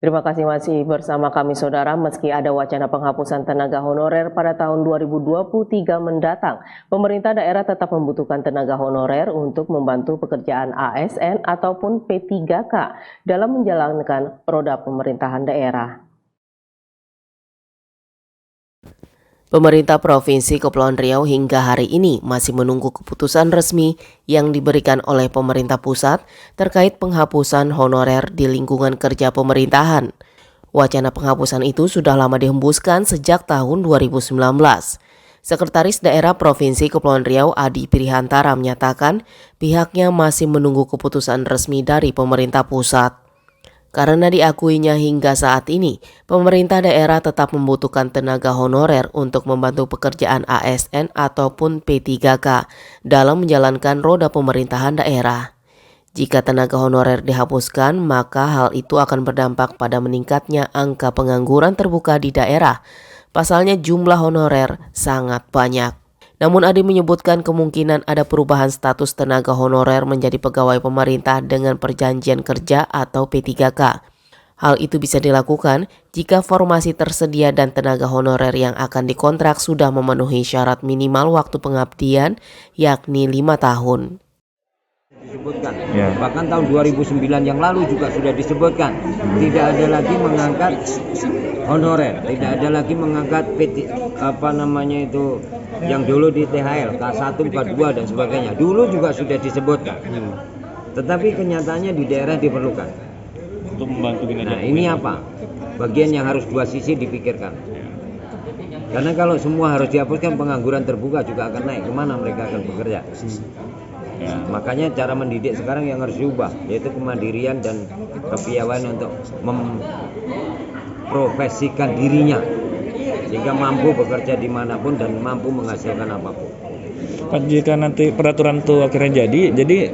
Terima kasih masih bersama kami saudara. Meski ada wacana penghapusan tenaga honorer pada tahun 2023 mendatang, pemerintah daerah tetap membutuhkan tenaga honorer untuk membantu pekerjaan ASN ataupun P3K dalam menjalankan roda pemerintahan daerah. Pemerintah Provinsi Kepulauan Riau hingga hari ini masih menunggu keputusan resmi yang diberikan oleh pemerintah pusat terkait penghapusan honorer di lingkungan kerja pemerintahan. Wacana penghapusan itu sudah lama dihembuskan sejak tahun 2019. Sekretaris Daerah Provinsi Kepulauan Riau Adi Pirihantara menyatakan pihaknya masih menunggu keputusan resmi dari pemerintah pusat. Karena diakuinya hingga saat ini, pemerintah daerah tetap membutuhkan tenaga honorer untuk membantu pekerjaan ASN ataupun P3K dalam menjalankan roda pemerintahan daerah. Jika tenaga honorer dihapuskan, maka hal itu akan berdampak pada meningkatnya angka pengangguran terbuka di daerah. Pasalnya jumlah honorer sangat banyak. Namun Adi menyebutkan kemungkinan ada perubahan status tenaga honorer menjadi pegawai pemerintah dengan perjanjian kerja atau P3K. Hal itu bisa dilakukan jika formasi tersedia dan tenaga honorer yang akan dikontrak sudah memenuhi syarat minimal waktu pengabdian, yakni 5 tahun. Disebutkan. Bahkan tahun 2009 yang lalu juga sudah disebutkan, tidak ada lagi mengangkat honorer, tidak ada lagi mengangkat yang dulu di THL, K1, K2 dan sebagainya. Dulu juga sudah disebutkan. Tetapi kenyataannya di daerah diperlukan. Untuk membantu kinerja. Nah, ini apa? Bagian yang harus dua sisi dipikirkan. Karena kalau semua harus dihapuskan, pengangguran terbuka juga akan naik. Kemana mereka akan bekerja? Ya, makanya cara mendidik sekarang yang harus diubah, yaitu kemandirian dan kepiawaian untuk memprofesikan dirinya sehingga mampu bekerja dimanapun dan mampu menghasilkan apapun. Pak, jika nanti peraturan itu akhirnya jadi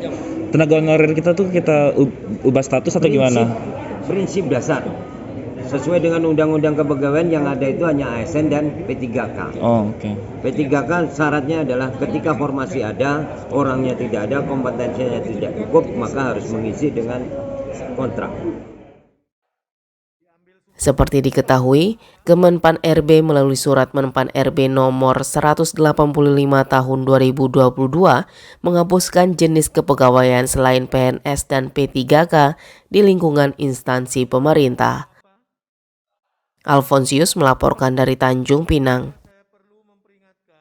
tenaga honorer kita tuh kita ubah status atau gimana? Prinsip dasar sesuai dengan undang-undang kepegawaian yang ada itu hanya ASN dan P3K. Oh, oke. P3K syaratnya adalah ketika formasi ada, orangnya tidak ada, kompetensinya tidak cukup, maka harus mengisi dengan kontrak. Seperti diketahui, Kemenpan RB melalui surat Menpan RB nomor 185 tahun 2022 menghapuskan jenis kepegawaian selain PNS dan P3K di lingkungan instansi pemerintah. Alfonsius melaporkan dari Tanjung Pinang.